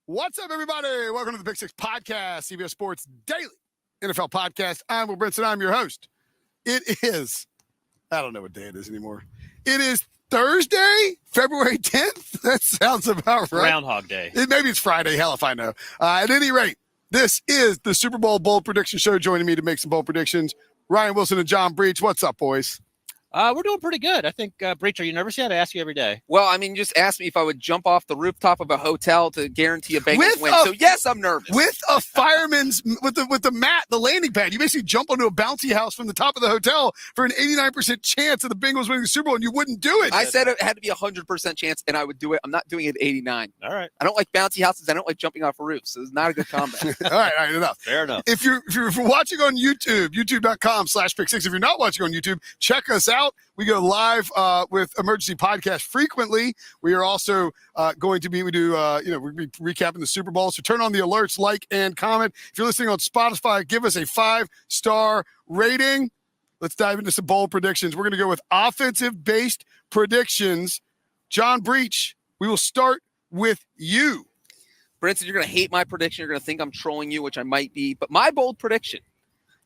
What's up, everybody? Welcome to the Pick Six Podcast, CBS Sports Daily NFL Podcast. I'm Will Brinson. I'm your host. It is, I don't know what day it is anymore. It is Thursday, February 10th. That sounds about right. Groundhog Day. Maybe it's Friday. Hell if I know. At any rate, this is the Super Bowl Bold Prediction Show. Joining me to make some bold predictions, Ryan Wilson and John Breech. What's up, boys? We're doing pretty good. I think, Breech, are you nervous yet? I ask you every day. Well, I mean, you just asked me if I would jump off the rooftop of a hotel to guarantee a Bengals win. So, yes, I'm nervous. With a fireman's, with the mat, the landing pad. You basically jump onto a bouncy house from the top of the hotel for an 89% chance of the Bengals winning the Super Bowl, and you wouldn't do it. I said it had to be a 100% chance, and I would do it. I'm not doing it at 89. All right. I don't like bouncy houses. I don't like jumping off a roof, so it's not a good combo. All right, enough. Fair enough. If you're watching on YouTube, youtube.com/pick6. If you're not watching on YouTube, check us out. We go live with Emergency Podcast frequently. We are also going to be, we'll be recapping the Super Bowl. So turn on the alerts, like, and comment. If you're listening on Spotify, give us a 5-star rating. Let's dive into some bold predictions. We're going to go with offensive-based predictions. John Breech, we will start with you. Brinson, you're going to hate my prediction. You're going to think I'm trolling you, which I might be. But my bold prediction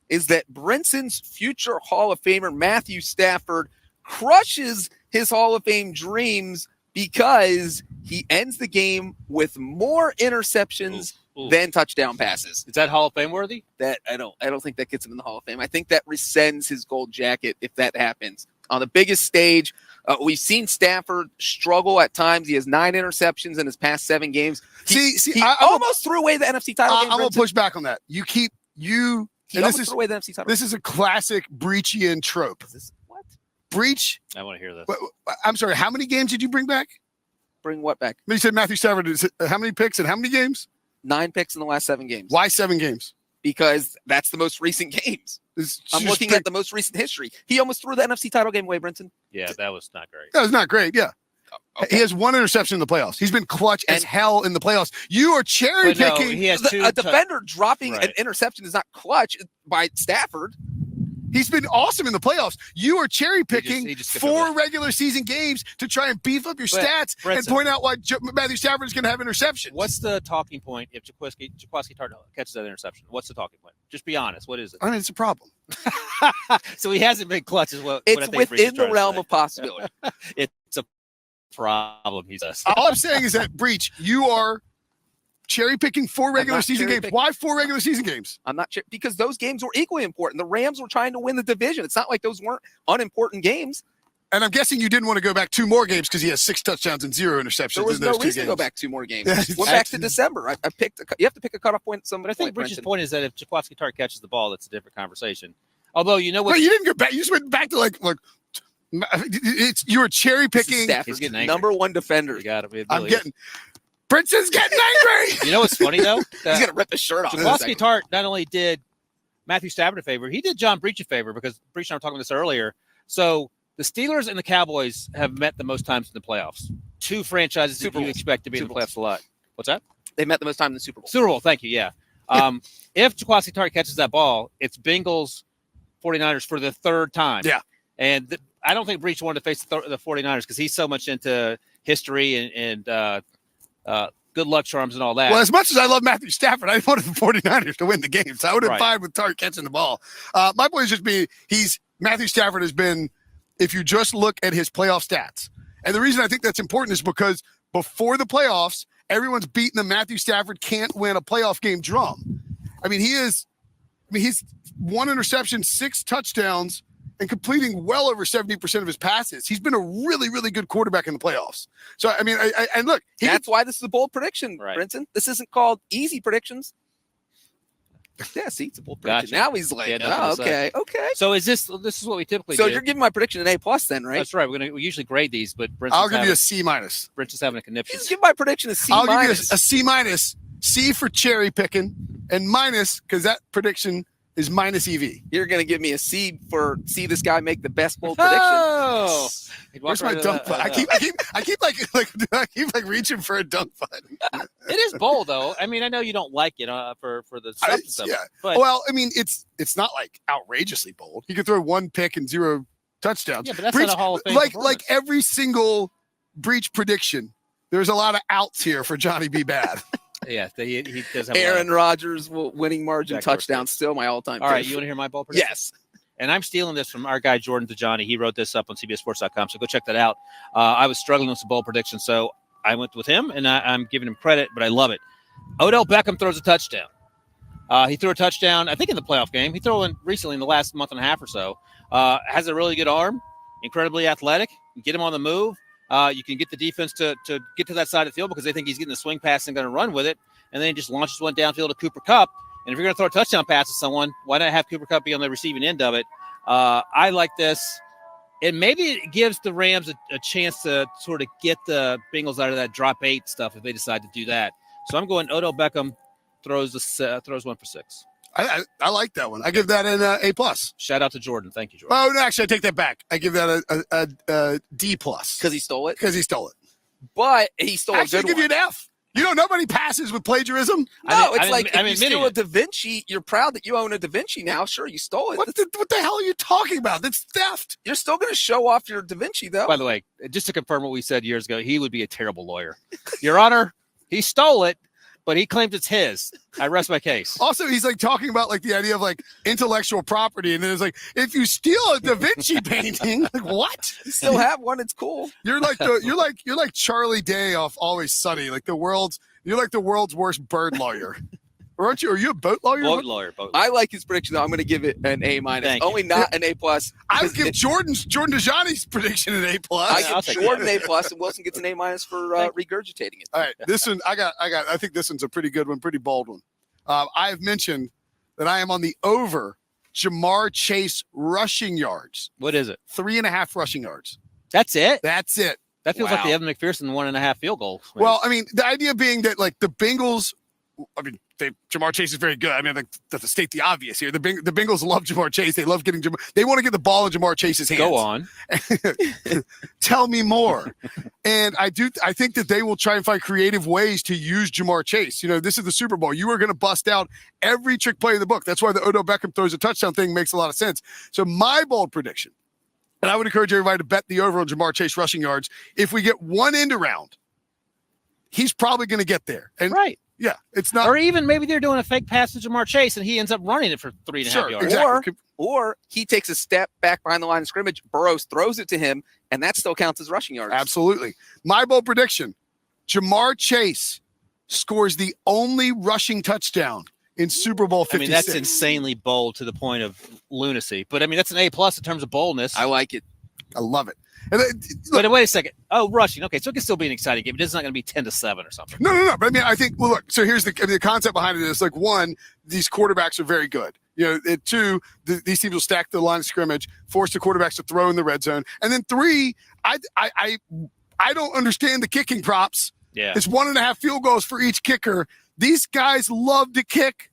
is that Brinson's future Hall of Famer, Matthew Stafford, crushes his Hall of Fame dreams because he ends the game with more interceptions than touchdown passes. Is that Hall of Fame worthy? That I don't think that gets him in the Hall of Fame. I think that rescinds his gold jacket if that happens. On the biggest stage, we've seen Stafford struggle at times. He has 9 interceptions in his past 7 games. He almost threw away the NFC title game. I'm going to push back on that. He almost threw away the NFC title. This is a classic Breechian trope. What? Breech. I want to hear this. I'm sorry. How many games did you bring back? Bring what back? You said Matthew Stafford is how many picks and how many games? 9 picks in the last 7 games. Why 7 games? Because that's the most recent games. I'm looking at the most recent history. He almost threw the NFC title game away, Brinson. Yeah, that was not great. That was not great, yeah. Okay. He has 1 interception in the playoffs. He's been clutch as hell in the playoffs. You are cherry picking. He has a defender dropping an interception is not clutch by Stafford. He's been awesome in the playoffs. You are cherry picking 4 regular season games to try and beef up your stats and point out why Matthew Stafford is going to have interceptions. What's the talking point if Jaquiski catches that interception? What's the talking point? Just be honest. What is it? I mean, it's a problem. So he hasn't been clutch as well. It's within the realm of possibility. It's a problem, he says. All I'm saying is that, Breech, you are cherry picking 4 regular season games. Why 4 regular season games? I'm not because those games were equally important. The Rams were trying to win the division. It's not like those weren't unimportant games. And I'm guessing you didn't want to go back 2 more games because he has 6 touchdowns and 0 interceptions. There was no reason to go back 2 more games. Went back to December. I picked. You have to pick a cutoff point. But I think Breech's point is that if Jaquiski Tartt catches the ball, that's a different conversation. Although you know what? But you didn't go back. You just went back to like you were cherry picking. He's getting number 1 defender. You got to. I'm getting. Brinson's getting angry. You know what's funny though? He's gonna rip his shirt off. Jaquiski Tartt not only did Matthew Stafford a favor, he did John Breech a favor because Breech and I were talking about this earlier. So the Steelers and the Cowboys have met the most times in the playoffs. 2 franchises that you expect to be in the playoffs a lot. What's that? They met the most time in the Super Bowl. Super Bowl, thank you. Yeah. If Jaquiski Tartt catches that ball, it's Bengals 49ers for the 3rd time. Yeah. And I don't think Breech wanted to face the 49ers because he's so much into history and good luck charms and all that. Well, as much as I love Matthew Stafford, I wanted the 49ers to win the game. So I would have been fine with Tartt catching the ball. My point is just Matthew Stafford has been, if you just look at his playoff stats. And the reason I think that's important is because before the playoffs, everyone's beating the Matthew Stafford can't win a playoff game drum. He's 1 interception, 6 touchdowns, and completing well over 70% of his passes. He's been a really, really good quarterback in the playoffs. So, and look. That's why this is a bold prediction, Brinson. This isn't called easy predictions. Yeah, see, it's a bold prediction. Gotcha. Now he's like, okay. So this is what we typically do. So you're giving my prediction an A+ then, right? That's right. We usually grade these, but I'll give you a C-. Brinson's having a conniption. Just give my prediction a C-. I'll give you a C-. C for cherry picking, and minus because that prediction is minus EV. You're going to give me a C for see this guy make the best bold prediction. Where's my dunk button? I keep reaching for a dunk button. It is bold though. I know you don't like it for the substance of it. But it's not like outrageously bold. He could throw 1 pick and 0 touchdowns. Yeah, but that's not a Hall of Fame like every single Breech prediction. There's a lot of outs here for Johnny B. Bad. Yeah, he does have Aaron Rodgers winning margin Jack touchdown, still my all-time. All right, you want to hear my ball prediction? Yes. And I'm stealing this from our guy, Jordan Tajani. He wrote this up on CBSSports.com, so go check that out. I was struggling with some bowl predictions, so I went with him, and I'm giving him credit, but I love it. Odell Beckham throws a touchdown. He threw a touchdown, I think, in the playoff game. He threw one recently in the last month and a half or so. Has a really good arm, incredibly athletic. You get him on the move. You can get the defense to get to that side of the field because they think he's getting the swing pass and going to run with it, and then he just launches one downfield to Cooper Kupp. And if you're going to throw a touchdown pass to someone, why not have Cooper Kupp be on the receiving end of it? I like this. And maybe it gives the Rams a chance to sort of get the Bengals out of that drop 8 stuff if they decide to do that. So I'm going Odell Beckham throws one for 6. I like that one. I give that an A+. Shout out to Jordan. Thank you, Jordan. Oh, no, actually, I take that back. I give that a D+. Because he stole it? Because he stole it. But he stole actually, a good give one. you an F. You know, nobody passes with plagiarism. No, if you steal a Da Vinci, you're proud that you own a Da Vinci now. Sure, you stole it. What the hell are you talking about? That's theft. You're still going to show off your Da Vinci, though. By the way, just to confirm what we said years ago, he would be a terrible lawyer. Your Honor, he stole it, but he claims it's his. I rest my case. Also, he's like talking about like the idea of like intellectual property, and then it's like if you steal a Da Vinci painting, like what? You still have one. It's cool. You're like Charlie Day off Always Sunny, you're like the world's worst bird lawyer. Or aren't you? Are you a boat lawyer? Boat lawyer. I like his prediction, though. I'm going to give it an A-. Only not an A+. I would give Jordan Tajani's prediction an A+. I give Jordan A+, and Wilson gets an A- for regurgitating it. All right, this one I think this one's a pretty good one, pretty bold one. I have mentioned that I am on the over Jamar Chase rushing yards. What is it? 3.5 rushing yards. That's it? That's it. That feels like the Evan McPherson 1.5 field goal. Well, I mean, the idea being that like the Bengals, Jamar Chase is very good. I mean, to state the obvious here, the Bengals love Jamar Chase. They love getting they want to get the ball in Jamar Chase's hands. Go on. Tell me more. And I think that they will try and find creative ways to use Jamar Chase. You know, this is the Super Bowl. You are going to bust out every trick play in the book. That's why the Odell Beckham throws a touchdown thing makes a lot of sense. So my bold prediction, and I would encourage everybody to bet the over on Jamar Chase rushing yards. If we get one end around, he's probably going to get there. And right. Yeah, it's not. Or even maybe they're doing a fake pass to Jamar Chase and he ends up running it for 3.5 yards. Exactly. Or he takes a step back behind the line of scrimmage, Burrows throws it to him, and that still counts as rushing yards. Absolutely. My bold prediction, Jamar Chase scores the only rushing touchdown in Super Bowl 56. I mean, that's insanely bold to the point of lunacy. But, I mean, that's an A+ in terms of boldness. I like it. I love it. And but wait a second. Oh, rushing. Okay, so it can still be an exciting game. It's not going to be 10-7 or something. No. But I mean, I think. Well, look. So here's the concept behind it is like one, these quarterbacks are very good. You know, two, these teams will stack the line of scrimmage, force the quarterbacks to throw in the red zone, and then three, I don't understand the kicking props. Yeah, it's 1.5 field goals for each kicker. These guys love to kick.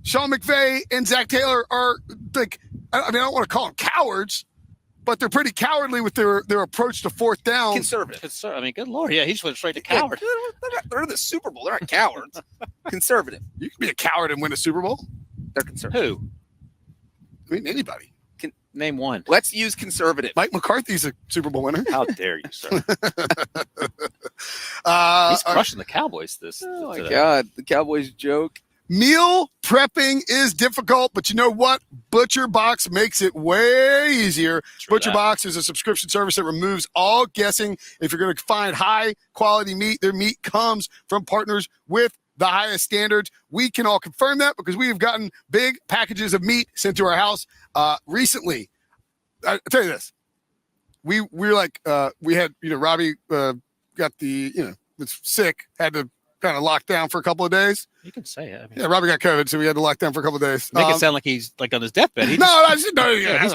Sean McVay and Zach Taylor are like, I mean, I don't want to call them cowards, but they're pretty cowardly with their approach to fourth down. Conservative. I mean, good Lord. Yeah, he just went straight to coward. They're in the Super Bowl. They're not cowards. Conservative. You can be a coward and win a Super Bowl. They're conservative. Who? I mean, anybody. Name one. Let's use conservative. Mike McCarthy's a Super Bowl winner. How dare you, sir? He's crushing the Cowboys Oh, my God. The Cowboys joke. Meal prepping is difficult, but you know what? ButcherBox makes it way easier. ButcherBox is a subscription service that removes all guessing. If you're going to find high-quality meat, their meat comes from partners with the highest standards. We can all confirm that because we have gotten big packages of meat sent to our house recently. I'll tell you this. We're like, we had, Robbie got was sick, had to kind of lock down for a couple of days. You can say it. I mean, yeah, Robbie got COVID, so we had to lock down for a couple of days. Make it sound like he's like on his deathbed. He's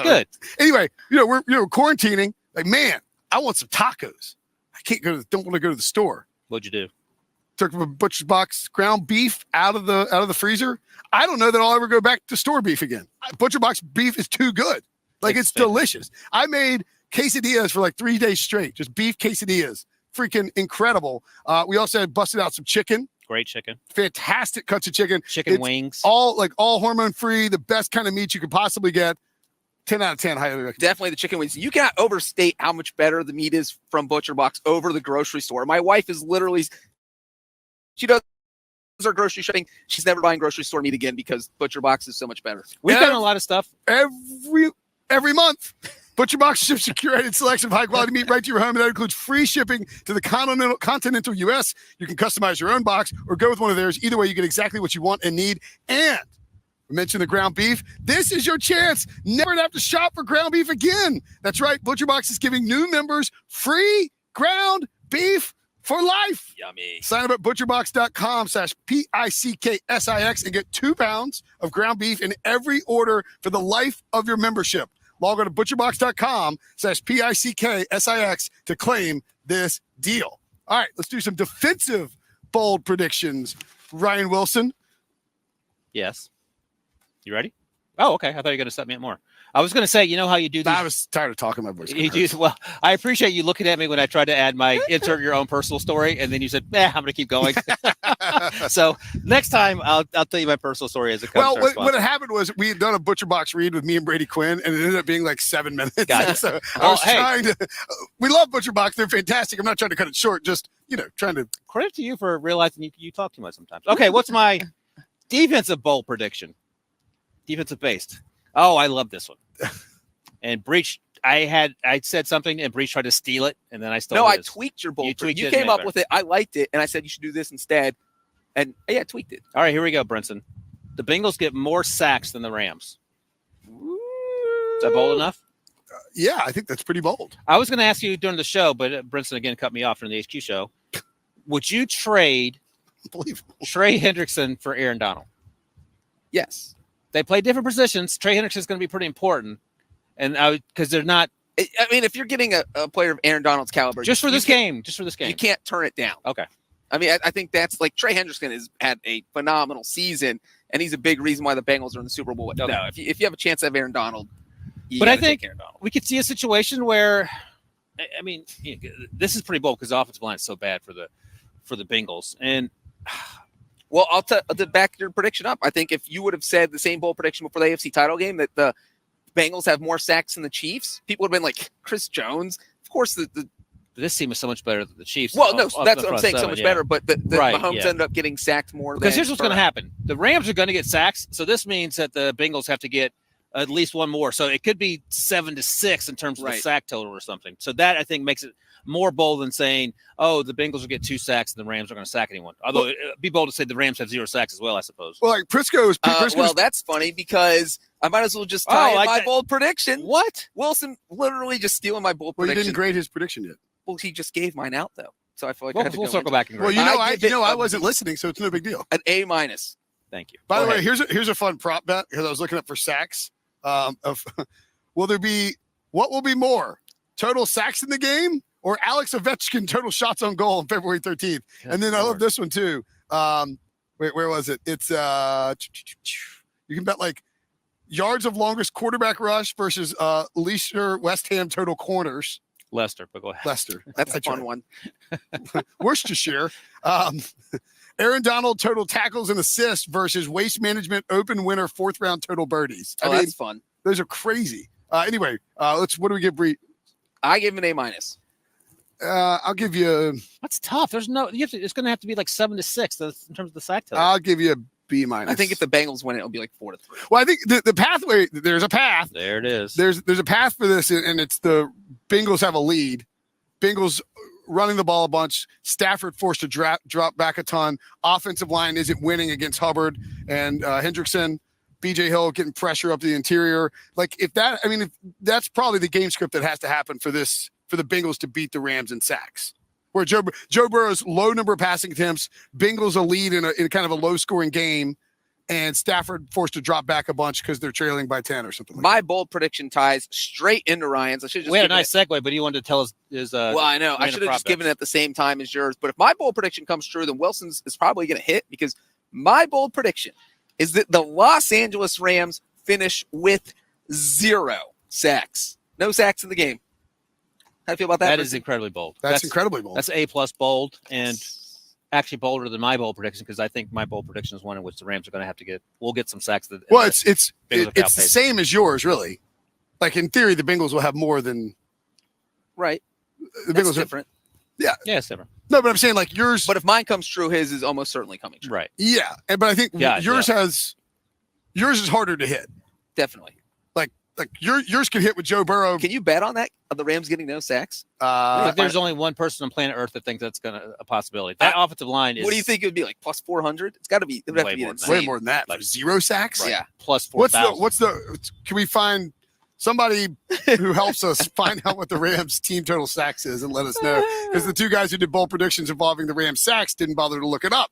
good. Anyway, we're quarantining. Like, man, I want some tacos. I don't want to go to the store. What'd you do? Took a ButcherBox ground beef out of the freezer. I don't know that I'll ever go back to store beef again. ButcherBox beef is too good. Like, it's delicious. I made quesadillas for like 3 days straight, just beef quesadillas. Freaking incredible. We also had busted out some chicken. Great chicken. Fantastic cuts of chicken. Chicken wings. All hormone free, the best kind of meat you could possibly get. 10 out of 10. Highly recommend. Definitely the chicken wings. You cannot overstate how much better the meat is from ButcherBox over the grocery store. My wife is literally, she does her grocery shopping. She's never buying grocery store meat again because Butcher Box is so much better. We've done a lot of stuff. Every month. ButcherBox ships a curated selection of high-quality meat right to your home, and that includes free shipping to the continental U.S. You can customize your own box or go with one of theirs. Either way, you get exactly what you want and need. And we mentioned the ground beef. This is your chance never to have to shop for ground beef again. That's right. ButcherBox is giving new members free ground beef for life. Yummy. Sign up at butcherbox.com/PICKSIX and get 2 pounds of ground beef in every order for the life of your membership. Log on to butcherbox.com/PICKSIX to claim this deal. All right, let's do some defensive bold predictions. Ryan Wilson. Yes. You ready? Oh, okay. I thought you were going to set me up more. I was going to say, you know how you do these? I was tired of talking my voice. Well, I appreciate you looking at me when I tried to add my insert your own personal story, and then you said, I'm going to keep going. So next time, I'll tell you my personal story as it comes. Well, what had happened was we had done a Butcher Box read with me and Brady Quinn, and it ended up being like 7 minutes. Gotcha. So I was trying to. We love Butcher Box; they're fantastic. I'm not trying to cut it short. Just trying to. Credit to you for realizing you talk too much sometimes. Okay, what's my defensive bold prediction? Defensive based. Oh, I love this one. And Breech, I said something, and Breech tried to steal it, and then I stole it. No, I tweaked your bold. You came up with it. I liked it, and I said you should do this instead. And I tweaked it. All right, here we go, Brinson. The Bengals get more sacks than the Rams. Is that bold enough? Yeah, I think that's pretty bold. I was going to ask you during the show, but Brinson again cut me off during the HQ show. Would you trade Trey Hendrickson for Aaron Donald? Yes. They play different positions. Trey Hendrickson is going to be pretty important, and because they're not. I mean, if you're getting a player of Aaron Donald's caliber, just for this game, you can't turn it down. Okay. I mean, I think that's like Trey Hendrickson has had a phenomenal season, and he's a big reason why the Bengals are in the Super Bowl. Okay. No, if you have a chance to have Aaron Donald, but I think we could see a situation where, I mean, this is pretty bold because the offensive line is so bad for the Bengals, and. Well, I'll back your prediction up. I think if you would have said the same bold prediction before the AFC title game that the Bengals have more sacks than the Chiefs, people would have been like, Chris Jones. Of course, this team is so much better than the Chiefs. Well, no, that's what I'm saying, so much better. But Mahomes ended up getting sacked more. Because here's what's going to happen: the Rams are going to get sacks, so this means that the Bengals have to get at least one more. So it could be 7-6 in terms of the sack total or something. So that I think makes it more bold than saying, "Oh, the Bengals will get 2 sacks and the Rams are going to sack anyone." Although it'd be bold to say the Rams have 0 sacks as well, I suppose. Well, like Prisco's. Well, that's funny because I might as well just tie in my bold prediction. What? Wilson literally just stealing my bold prediction. Well, you didn't grade his prediction yet. Well, he just gave mine out though, so I feel like I had to we'll circle back and grade. Well, I wasn't listening, so it's no big deal. An A-. Thank you. By the way, here's a fun prop bet because I was looking up for sacks. What will be more total sacks in the game or Alex Ovechkin total shots on goal on February 13th? And then I love this one too. Wait, where was it? It's you can bet like yards of longest quarterback rush versus Leicester West Ham total corners. Leicester, but go ahead. Leicester. That's a fun one. Worcestershire. Aaron Donald total tackles and assists versus Waste Management Open Winner 4th round total birdies. I mean, that's fun. Those are crazy. Anyway, what do we give Bree? I give him an A-. I'll give you. That's tough. There's no. It's going to have to be like 7-6 in terms of the sack total. I'll give you a B-. I think if the Bengals win it, it'll be like 4-3. Well, I think the pathway. There's a path. There it is. There's a path for this, and it's the Bengals have a lead. Bengals running the ball a bunch. Stafford forced to drop back a ton. Offensive line isn't winning against Hubbard and Hendrickson. BJ Hill getting pressure up the interior. Like if that's probably the game script that has to happen for the Bengals to beat the Rams in sacks. Where Joe Burrow's low number of passing attempts, Bengals a lead in kind of a low scoring game, and Stafford forced to drop back a bunch because they're trailing by 10 or something. My bold prediction ties straight into Ryan's. I should just. We had a nice segue, but he wanted to tell us his. Well, I know. I should have just given it at the same time as yours. But if my bold prediction comes true, then Wilson's is probably going to hit because my bold prediction is that the Los Angeles Rams finish with 0 sacks. No sacks in the game. How do you feel about that? That is incredibly bold. That's incredibly bold. That's A+ bold, and actually bolder than my bold prediction because I think my bold prediction is one in which the Rams are going to have to we'll get some sacks. Well, it's the same as yours, really. Like in theory, the Bengals will have more than right. The Bengals different. Yeah. Yeah, it's different. No, but I'm saying like yours. But if mine comes true, his is almost certainly coming true. Right. Yeah, but I think yours is harder to hit. Definitely. Like yours can hit with Joe Burrow. Can you bet on that? Are the Rams getting no sacks? But there's only one person on planet Earth that thinks that's a possibility. That offensive line is. What do you think it would be, like plus 400? It's got to be. It would have to be insane. Way more than that. Like 0 sacks. Right. Yeah. Plus 4,000. What's the? Can we find somebody who helps us find out what the Rams team total sacks is and let us know? Because the two guys who did bold predictions involving the Rams sacks didn't bother to look it up.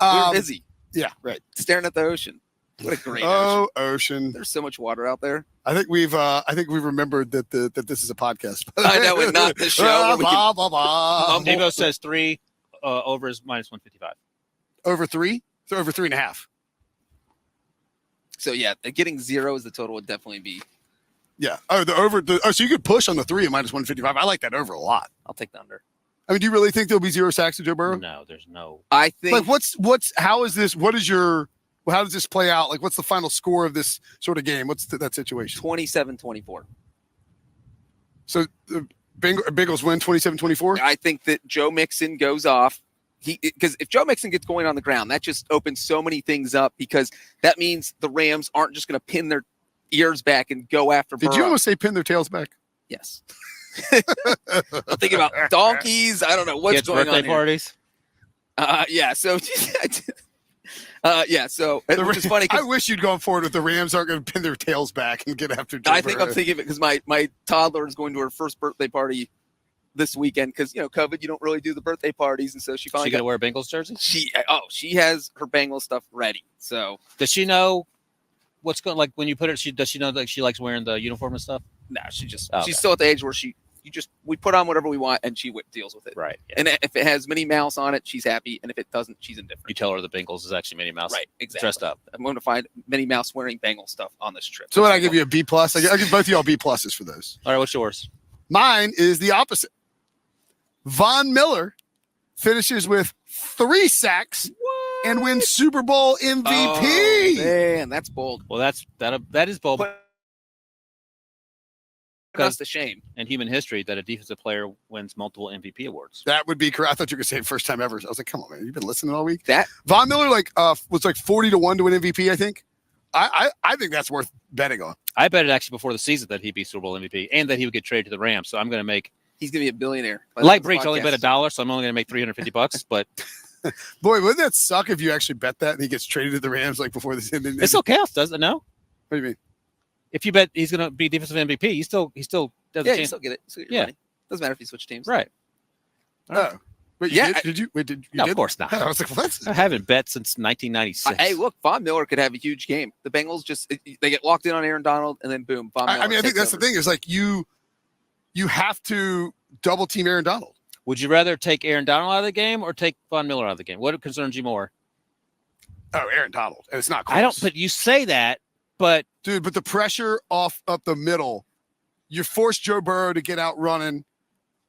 We're busy. Yeah, right. Staring at the ocean. What a great ocean. There's so much water out there. I think we've remembered that this is a podcast. I know, and not the show. Blah, blah, blah. Devo says 3 over is minus 155. Over 3? So over 3.5. So yeah, getting 0 as the total would definitely be. Yeah. So you could push on the 3 at minus 155. I like that over a lot. I'll take the under. I mean, do you really think there'll be 0 sacks to Joe Burrow? No, there's no. I think. Like, how does this play out? Like, what's the final score of this sort of game? What's that situation? 27-24. So the Bengals win 27-24? I think that Joe Mixon goes off. Because if Joe Mixon gets going on the ground, that just opens so many things up, because that means the Rams aren't just going to pin their ears back and go after Burrow. Did you almost say pin their tails back? Yes. I'm thinking about donkeys. I don't know what's Kids' going birthday on parties. Yeah. So, So which is funny. I wish you'd gone forward with the Rams aren't going to pin their tails back and get after Joe I think Burrow. I'm thinking of it because my toddler is going to her first birthday party this weekend because COVID, you don't really do the birthday parties, and so she finally She gonna wear a Bengals jersey. She has her Bengals stuff ready. So does she know what's going, like when you put it? Does she know that she likes wearing the uniform and stuff? No, she's still at the age where we put on whatever we want and she deals with it. Right. Yeah. And if it has Minnie Mouse on it, she's happy, and if it doesn't, she's indifferent. You tell her the Bengals is actually Minnie Mouse. Right. Exactly. Dressed up. I'm going to find Minnie Mouse wearing Bengal stuff on this trip. So what, I give you a B plus? I give both of y'all B pluses for those. All right. What's yours? Mine is the opposite. Von Miller finishes with 3 sacks and wins Super Bowl MVP. Oh, man, that's bold. Well, that is bold. That's the shame in human history that a defensive player wins multiple MVP awards. That would be correct. I thought you were going to say first time ever. I was like, come on, man. You've been listening all week. That Von Miller was like 40-1 to win MVP, I think. I think that's worth betting on. I bet it actually before the season that he'd be Super Bowl MVP and that he would get traded to the Rams. So I'm going to make. He's going to be a billionaire. Like Breech, only bet $1, so I'm only going to make $350. But boy, wouldn't that suck if you actually bet that and he gets traded to the Rams like before the season? It still counts, doesn't it? No. What do you mean? If you bet he's going to be defensive MVP, he still does. Yeah, you still get it. Yeah. Money. Doesn't matter if you switch teams. Right. Oh. But did you? Wait, did you? No, of course not. I was like, what? I haven't bet since 1996. Hey, look, Von Miller could have a huge game. The Bengals they get locked in on Aaron Donald, and then boom, Von Miller. I think that's the thing is like you have to double team Aaron Donald. Would you rather take Aaron Donald out of the game or take Von Miller out of the game? What concerns you more? Oh, Aaron Donald, and it's not close. I don't. But you say that, but dude, but the pressure up the middle, you force Joe Burrow to get out running.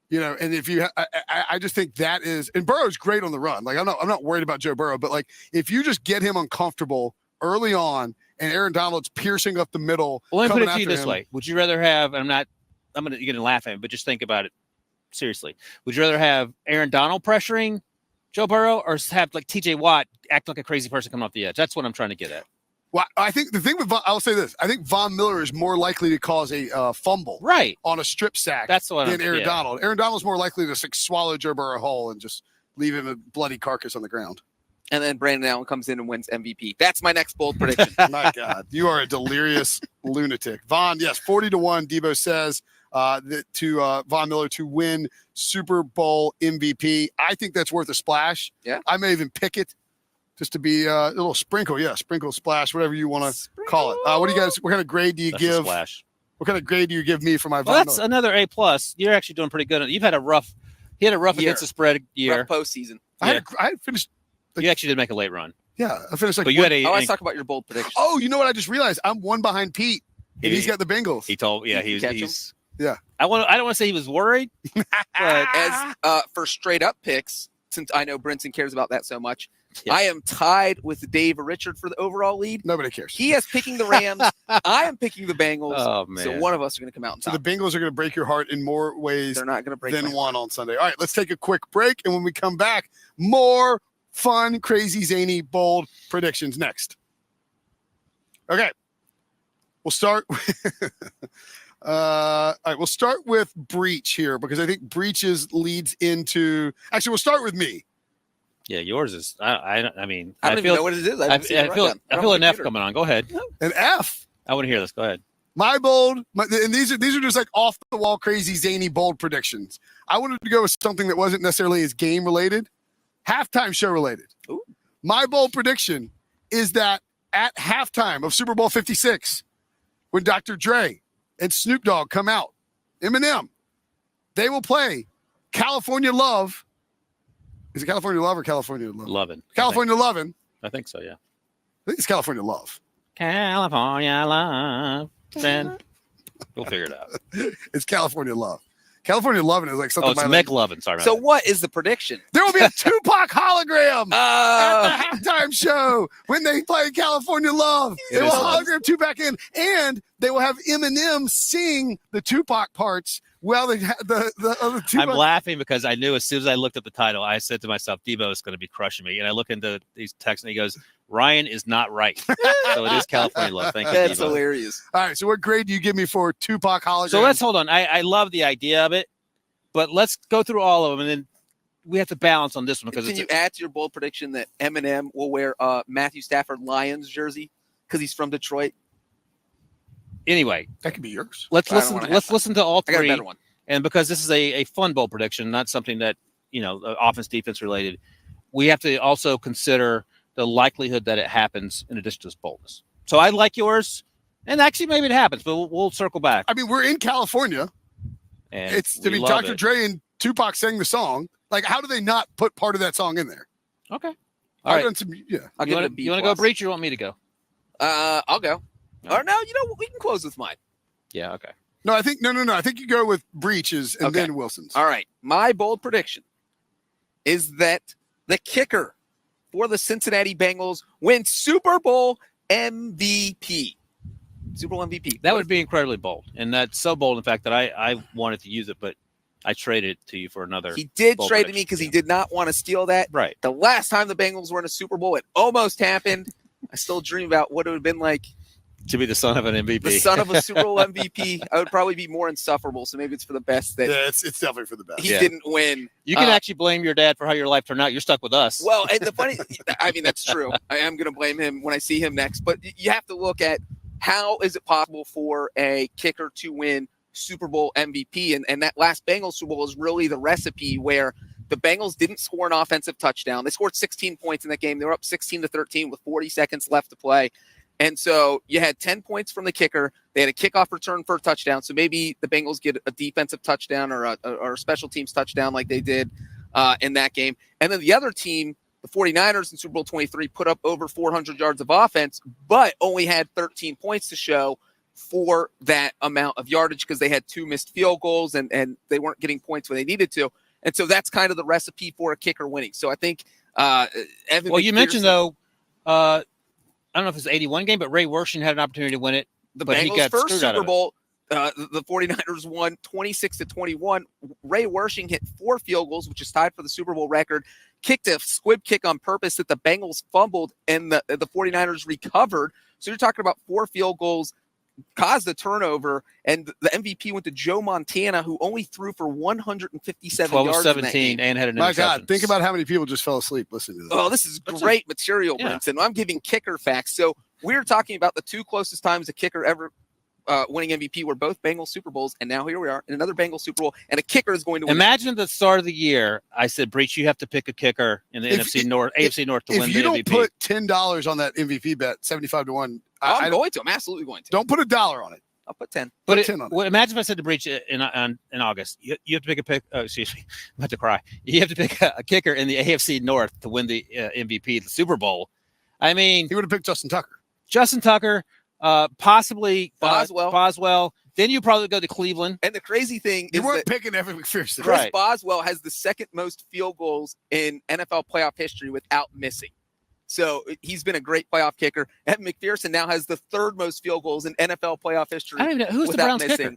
You know, and if you, I just think that is, and Burrow's great on the run. Like I'm not worried about Joe Burrow, but like if you just get him uncomfortable early on, and Aaron Donald's piercing up the middle. Well, let me put it to you this way: would you rather have? You're gonna laugh at me, but just think about it seriously. Would you rather have Aaron Donald pressuring Joe Burrow, or have like T.J. Watt act like a crazy person coming off the edge? That's what I'm trying to get at. Well, I think the thing with I'll say this: I think Von Miller is more likely to cause a fumble, right, on a strip sack. That's what than Aaron Donald. Aaron Donald's more likely to swallow Joe Burrow whole and just leave him a bloody carcass on the ground. And then Brandon Allen comes in and wins MVP. That's my next bold prediction. My God, you are a delirious lunatic. Von, yes, 40-1. Debo says to Von Miller to win Super Bowl MVP. I think that's worth a splash. Yeah, I may even pick it. Just to be a little sprinkle, sprinkle, splash, whatever you want to call it. What do you guys? What kind of grade do you give? Splash. What kind of grade do you give me for my? Well, that's another A+. You're actually doing pretty good. You've had a rough. He had a rough against the spread year. Rough postseason. I had finished. You actually did make a late run. Yeah, I finished like. But you had a. Let's talk about your bold prediction. Oh, you know what? I just realized I'm one behind Pete, and he's got the Bengals. He told. Yeah, he's. Yeah. I don't want to say he was worried. But as for straight up picks, since I know Brinson cares about that so much. Yeah. I am tied with Dave Richard for the overall lead. Nobody cares. He is picking the Rams. I am picking the Bengals. Oh, man. So one of us are going to come out on top. So the Bengals are going to break your heart in more ways They're not going to break than one on Sunday. All right, let's take a quick break. And when we come back, more fun, crazy, zany, bold predictions next. Okay. We'll start all right, we'll start with Breech here because I think Breech's leads into – actually, we'll start with me. Yeah, yours is. I mean, I don't even know what it is. I feel an F coming on. Go ahead. An F. I want to hear this. Go ahead. My bold, and these are just like off the wall, crazy, zany, bold predictions. I wanted to go with something that wasn't necessarily as game related, halftime show related. Ooh. My bold prediction is that at halftime of Super Bowl 56, when Dr. Dre and Snoop Dogg come out, Eminem, they will play California Love. Is it California Love or California Love? Lovin'. California Lovin'. I think so, yeah. I think it's California Love. California Love. Then we'll figure it out. It's California Love. California Lovin' is like something. Oh, it's Meg Lovin'. Sorry. So what is the prediction? There will be a Tupac hologram at the halftime show when they play California Love. They will hologram Tupac in, and they will have Eminem sing the Tupac parts. Well, the other Tupac. I'm laughing because I knew as soon as I looked at the title, I said to myself, Debo is going to be crushing me. And I look into these texts and he goes, Ryan is not right. So it is California Love. Thank you, That's Debo. hilarious. All right, so what grade do you give me for Tupac hologram? So let's hold on. I love the idea of it, but let's go through all of them, and then we have to balance on this one. Because Can you add to your bold prediction that Eminem will wear Matthew Stafford Lions jersey because he's from Detroit? Anyway, that could be yours. Let's listen to all I got a three. better one. And because this is a fun bold prediction, not something that, offense, defense related, we have to also consider the likelihood that it happens in addition to this boldness. So I like yours, and actually maybe it happens, but we'll circle back. I mean, we're in California. And it's to be Dr. Dre and Tupac sang the song. Like, how do they not put part of that song in there? Okay. All right. I'll give it a B. You want to go, Breech, or you want me to go? I'll go. Or no, we can close with mine. Yeah, okay. No, I think no. I think you go with Breech's and then Wilson's. All right. My bold prediction is that the kicker for the Cincinnati Bengals wins Super Bowl MVP. Super Bowl MVP. That would be incredibly bold. And that's so bold, in fact, that I wanted to use it, but I traded it to you for another. He did trade to me because he did not want to steal that. Right. The last time the Bengals were in a Super Bowl, it almost happened. I still dream about what it would have been like to be the son of an MVP. The son of a Super Bowl MVP. I would probably be more insufferable. So maybe it's for the best that it's definitely for the best. He didn't win. You can actually blame your dad for how your life turned out. You're stuck with us. Well, and the funny, I mean, that's true. I am going to blame him when I see him next. But you have to look at how is it possible for a kicker to win Super Bowl MVP? And that last Bengals Super Bowl is really the recipe where the Bengals didn't score an offensive touchdown. They scored 16 points in that game. They were up 16-13 with 40 seconds left to play. And so you had 10 points from the kicker. They had a kickoff return for a touchdown. So maybe the Bengals get a defensive touchdown or a special teams touchdown like they did in that game. And then the other team, the 49ers in Super Bowl 23, put up over 400 yards of offense, but only had 13 points to show for that amount of yardage because they had 2 missed field goals and they weren't getting points when they needed to. And so that's kind of the recipe for a kicker winning. So I think Evan Well, you mentioned, though, I don't know if it's the 81 game, but Ray Wershing had an opportunity to win it. The but Bengals' he got first Super Bowl, the 49ers won 26-21. Ray Wershing hit 4 field goals, which is tied for the Super Bowl record, kicked a squib kick on purpose that the Bengals fumbled, and the 49ers recovered. So you're talking about 4 field goals, caused a turnover, and the MVP went to Joe Montana, who only threw for 157 yards in that game. And had an My God, think about how many people just fell asleep listening to this. Oh, this is great material, Brinson. I'm giving kicker facts. So we're talking about the 2 closest times a kicker ever winning MVP were both Bengals Super Bowls, and now here we are in another Bengals Super Bowl, and a kicker is going to win. Imagine at the start of the year, I said, Breech, you have to pick a kicker in the AFC North to win the MVP. If you don't put $10 on that MVP bet, 75-1, I'm going to. I'm absolutely going to. Don't put $1 on it. I'll put 10. Put 10 on it. Imagine if I said to Breech in August, you have to pick excuse me, I'm about to cry. You have to pick a kicker in the AFC North to win the MVP, the Super Bowl. I mean, he would have picked Justin Tucker. Possibly Boswell. Then you probably go to Cleveland. And the crazy thing you is weren't that picking Evan McPherson. Chris Boswell has the second most field goals in NFL playoff history without missing. So he's been a great playoff kicker. Evan McPherson now has the third most field goals in NFL playoff history. I don't even know who's the Browns kicker.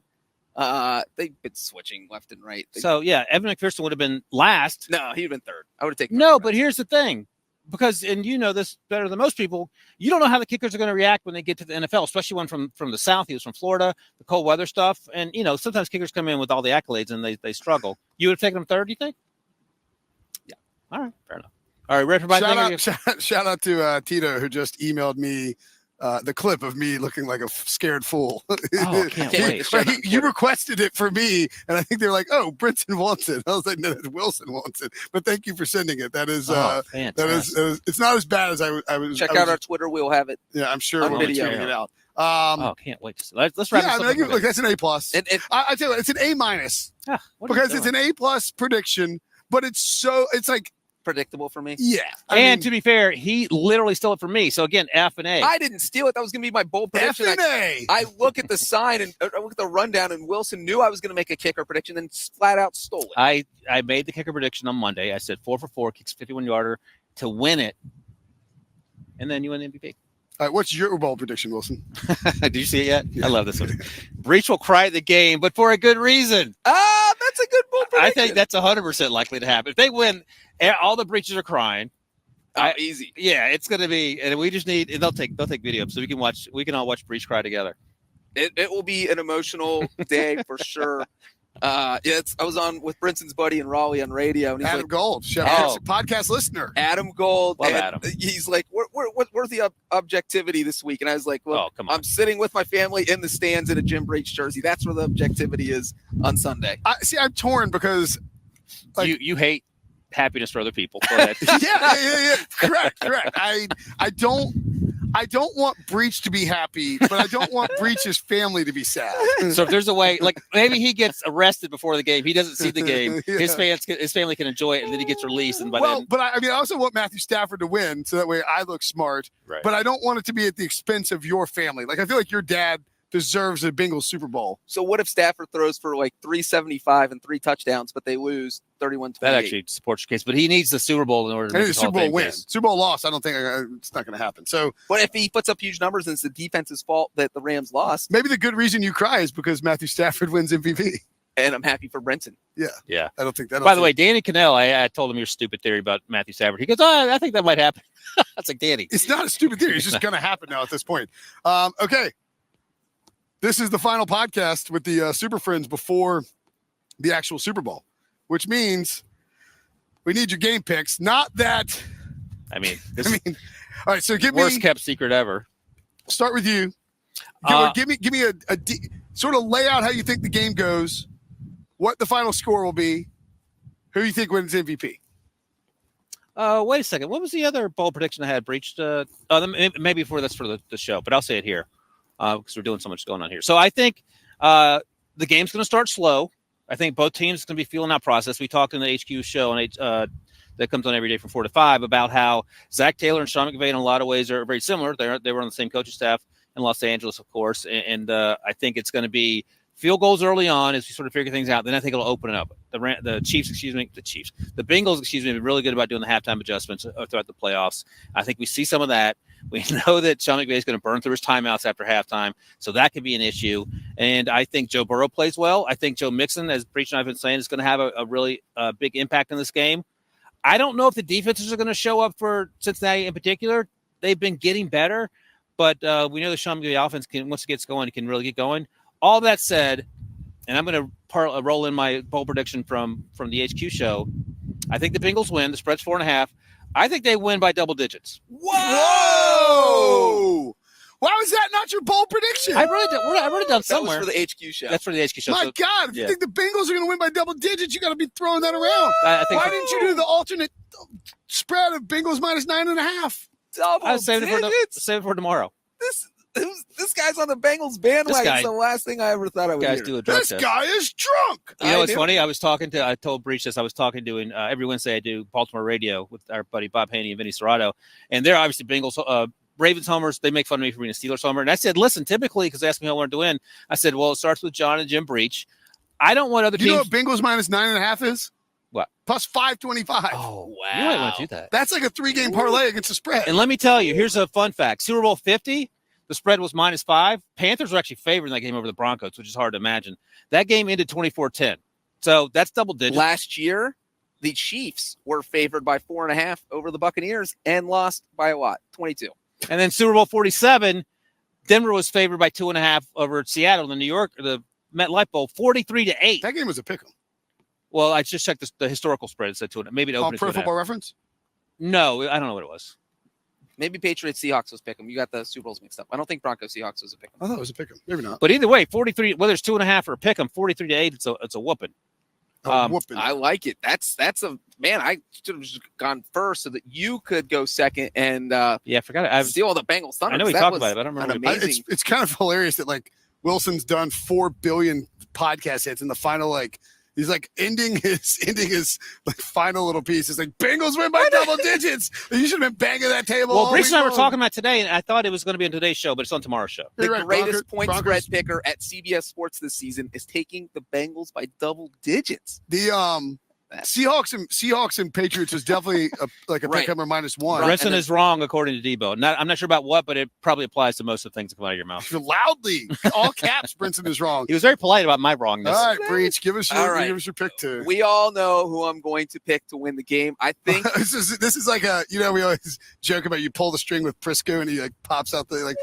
They've been switching left and right. Evan McPherson would have been last. No, he'd have been third. I would have taken. No, but here's the thing. Because, and you know this better than most people, you don't know how the kickers are going to react when they get to the NFL, especially one from the South. He was from Florida, the cold weather stuff. And, sometimes kickers come in with all the accolades and they struggle. You would have taken him third, do you think? Yeah. All right. Fair enough. All right. Ready for shout out to Tito, who just emailed me the clip of me looking like a scared fool. Oh, can't wait. You requested it for me, and I think they're like, "Oh, Brinson wants it." I was like, "No, Wilson wants it." But thank you for sending it. That is, it's not as bad as I was. Check out our Twitter. We'll have it. Yeah, I'm sure we'll be tweeting it out. Can't wait. Let's wrap this up. Look, that's an A+. I tell you what, it's an A-, because it's an A+ prediction, but it's like predictable for me. Yeah. To be fair, he literally stole it from me. So again, F and A. I didn't steal it. That was going to be my bold prediction. F and A. I look at the sign and I look at the rundown, and Wilson knew I was going to make a kicker prediction and flat out stole it. I made the kicker prediction on Monday. I said 4 for 4, kicks 51-yarder to win it. And then you win the MVP. All right, what's your bold prediction, Wilson? Did you see it yet? Yeah. I love this one. Breech will cry at the game, but for a good reason. That's a good bold prediction. I think that's 100% likely to happen. If they win, all the Breeches are crying. Easy. Yeah, it's going to be, and we just need. They'll take video up so we can all watch Breech cry together. It will be an emotional day for sure. I was on with Brinson's buddy in Raleigh on radio, and he's Adam like, Gold, podcast listener. Adam Gold. Love Adam. He's like, where's the objectivity this week? And I was like, well, I'm sitting with my family in the stands in a Jim Breech jersey. That's where the objectivity is on Sunday. I'm torn because you hate happiness for other people. Go ahead. yeah. Correct. I don't want Breech to be happy, but I don't want Breech's family to be sad. So if there's a way, like maybe he gets arrested before the game, he doesn't see the game. Yeah. His family can enjoy it, and then he gets released. And I also want Matthew Stafford to win, so that way I look smart. Right. But I don't want it to be at the expense of your family. Like I feel like your dad deserves a Bengals Super Bowl. So what if Stafford throws for like 375 and 3 touchdowns, but they lose 31-28? That actually supports your case, but he needs the Super Bowl in order to make the Super Bowl win. Super Bowl loss, I don't think it's not going to happen. So, but if he puts up huge numbers and it's the defense's fault that the Rams lost, maybe the good reason you cry is because Matthew Stafford wins MVP. And I'm happy for Brinson. Yeah. I don't think that. By the way, Danny Cannell, I told him your stupid theory about Matthew Stafford. He goes, I think that might happen. That's like, Danny. It's not a stupid theory. It's just going to happen now at this point. Okay. This is the final podcast with the Super Friends before the actual Super Bowl, which means we need your game picks. Not that. All right. So give worst me kept secret ever. Start with you. Give me a sort of lay out how you think the game goes, what the final score will be, who you think wins MVP. Wait a second. What was the other bold prediction I had breached? Maybe that's for the show, but I'll say it here because we're doing so much going on here. So I think the game's going to start slow. I think both teams are going to be feeling that process. We talked in the HQ show that comes on every day from 4 to 5 about how Zach Taylor and Sean McVay in a lot of ways are very similar. They were on the same coaching staff in Los Angeles, of course, and I think it's going to be field goals early on as we sort of figure things out. Then I think it'll open it up. The Bengals, have been really good about doing the halftime adjustments throughout the playoffs. I think we see some of that. We know that Sean McVay is going to burn through his timeouts after halftime, so that could be an issue. And I think Joe Burrow plays well. I think Joe Mixon, as Breech and I have been saying, is going to have a really big impact in this game. I don't know if the defenses are going to show up for Cincinnati in particular. They've been getting better, but we know the Sean McVay offense once it gets going, it can really get going. All that said, and I'm going to roll in my bold prediction from the HQ show. I think the Bengals win. The spread's 4.5. I think they win by double digits. Whoa! Why was that not your bold prediction? I wrote it down somewhere. That was for the HQ show. That's for the HQ show. My God, if you think the Bengals are going to win by double digits, you got to be throwing that around. Why didn't you do the alternate spread of Bengals minus 9.5? Double save it for tomorrow. This guy's on the Bengals bandwagon. It's the last thing I ever thought I would hear. Do a drug this test. Guy is drunk. You know what's funny? I told Breech this. I was talking to every Wednesday I do Baltimore radio with our buddy Bob Haney and Vinny Serrato. And they're obviously Bengals, Ravens homers. They make fun of me for being a Steelers homer. And I said, listen, typically, because they asked me how I wanted to win, I said, well, it starts with John and Jim Breech. I don't want other teams. You know what Bengals minus 9.5 is? What? Plus 525. Oh, Wow. You might want to do that. That's like a 3-game parlay against the spread. And let me tell you, here's a fun fact. Super Bowl 50, the spread was -5. Panthers were actually favoring that game over the Broncos, which is hard to imagine. That game ended 24-10. So that's double digits. Last year, the Chiefs were favored by 4.5 over the Buccaneers and lost by a lot, 22. And then Super Bowl 47, Denver was favored by 2.5 over Seattle in the New York, the MetLife Bowl, 43-8. That game was a pick'em. Well, I just checked the historical spread. It said maybe it opened at Pro 2.5. Football Reference? No, I don't know what it was. Maybe Patriots Seahawks was pick 'em. You got the Super Bowls mixed up. I don't think Broncos Seahawks was a pick 'em. I thought it was a pick'em. Maybe not. But either way, 43, whether it's 2.5 or a pick 'em, 43-8, it's a whooping. Whooping. I like it. That's a man. I should have just gone first so that you could go second and Yeah, I forgot. I steal the Bengals thunder. I know we That talked was about it, but I don't remember. an what it was. amazing- It's kind of hilarious that like Wilson's done 4 billion podcast hits in the final, like he's like ending his like final little piece. It's like Bengals win by double digits. You should have been banging that table. Well, all Breech and I week were long. talking about today, and I thought it was going to be on today's show, but it's on tomorrow's show. The You're right, greatest Broncos- point Broncos- spread picker at CBS Sports this season is taking the Bengals by double digits. The Seahawks and Patriots is definitely like a Right. pick 'em or -1. Right. Brinson is wrong according to Debo. I'm not sure about what, but it probably applies to most of the things that come out of your mouth. Loudly, all caps. Brinson is wrong. He was very polite about my wrongness. All right, Breech, give us All your right. pick too. We all know who I'm going to pick to win the game. I think this is like a we always joke about you pull the string with Prisco and he like pops out the like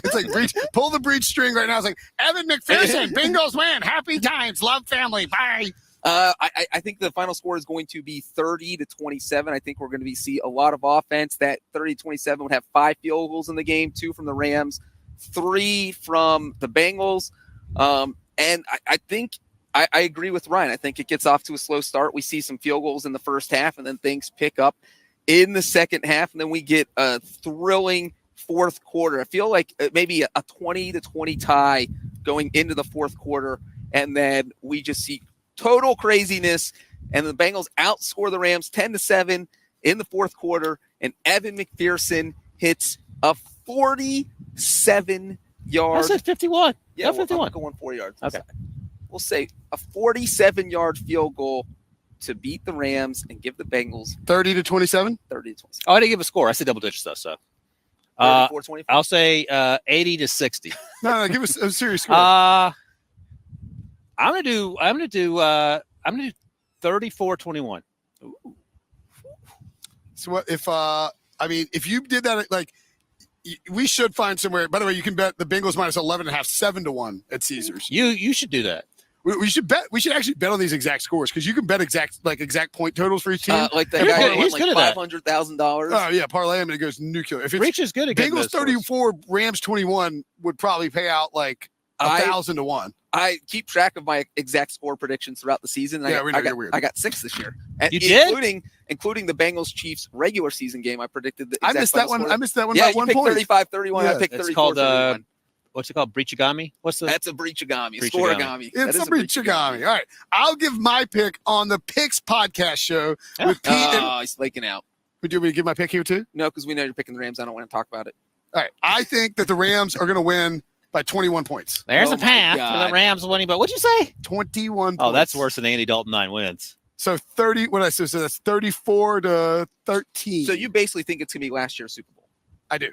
it's like Breech, pull the Breech string right now. It's like Evan McPherson, Bengals win, happy times, love family, bye. I think the final score is going to be 30-27. I think we're going to see a lot of offense. That 30-27 would have 5 field goals in the game, 2 from the Rams, 3 from the Bengals. And I think I agree with Ryan. I think it gets off to a slow start. We see some field goals in the first half, and then things pick up in the second half, and then we get a thrilling fourth quarter. I feel like maybe a 20-20 tie going into the fourth quarter, and then we just see total craziness, and the Bengals outscore the Rams 10-7 in the fourth quarter, and Evan McPherson hits a 47-yard. I said 51. Yeah, No, well, 51. I'm going 4 yards. Okay. We'll say a 47-yard field goal to beat the Rams and give the Bengals 30-27. 30-27. Oh, I didn't give a score. I said double digits though. So 34-24. I'll say 80-60. No, give us a serious score. I'm gonna do 34-21. So what if if you did that, like we should find somewhere. By the way, you can bet the Bengals -11.5, 7-1 at Caesars. You should do that. We should bet. We should actually bet on these exact scores because you can bet exact point totals for each team. Like that He's guy good- who won he's like good at that. $500,000. Oh yeah, parlay them and it goes nuclear. If it's Breech is good at getting Bengals those scores. 34, Rams 21 would probably pay out like 1,000-1. I keep track of my exact score predictions throughout the season. Yeah, we know you're weird. I got 6 this year. And You did? including the Bengals Chiefs regular season game. I predicted the I exact missed that final one. score. I missed that one Yeah, by you 1 picked point. 35-31. Yeah. I picked It's called 34-31. what's it called? Breechigami? What's the That's a breachigami, Breachigami. scoregami. That It's is a Breechigami. All right. I'll give my pick on the Picks podcast show with Pete. Oh, he's flaking out. Would you want me to give my pick here too? No, because we know you're picking the Rams. I don't want to talk about it. All right. I think that the Rams are going to win by 21 points. There's Oh a my path for God. the Rams winning, but what'd you say? 21 points. Oh, that's worse than Andy Dalton 9 wins. So 30, what I said, so that's 34-13. So you basically think it's going to be last year's Super Bowl. I do.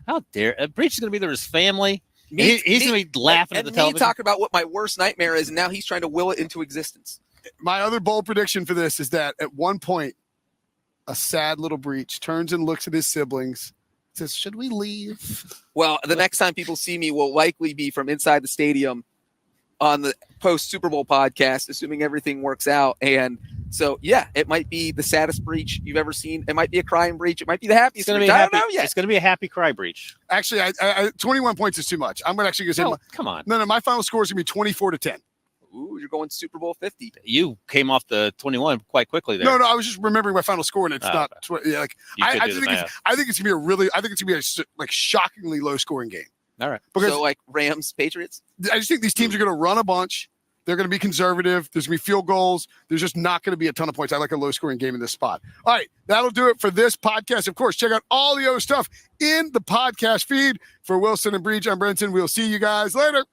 How dare Breech is going to be there with his family. Me- He's me- going to be laughing at and the me television. talking about what my worst nightmare is, and now he's trying to will it into existence. My other bold prediction for this is that at one point, a sad little Breech turns and looks at his siblings, says, should we leave? Well, the next time people see me will likely be from inside the stadium on the post Super Bowl podcast, assuming everything works out. And so, yeah, it might be the saddest breach you've ever seen. It might be a crying breach. It might be the It's happiest going to breach. be a I happy, don't know yet. It's going to be a happy cry Breech. Actually, I 21 points is too much. I'm going to actually say, No, come on. no, my final score is going to be 24-10. Ooh, you're going Super Bowl 50. You came off the 21 quite quickly there. No, I was just remembering my final score, and it's Oh, not. Yeah, like You could I do just the think math. I think it's gonna be a really. I think it's gonna be a like shockingly low scoring game. All right. Because So, like Rams, Patriots? I just think these teams are gonna run a bunch. They're gonna be conservative. There's gonna be field goals. There's just not gonna be a ton of points. I like a low scoring game in this spot. All right, that'll do it for this podcast. Of course, check out all the other stuff in the podcast feed for Wilson and Breech. I'm Brinson. We'll see you guys later.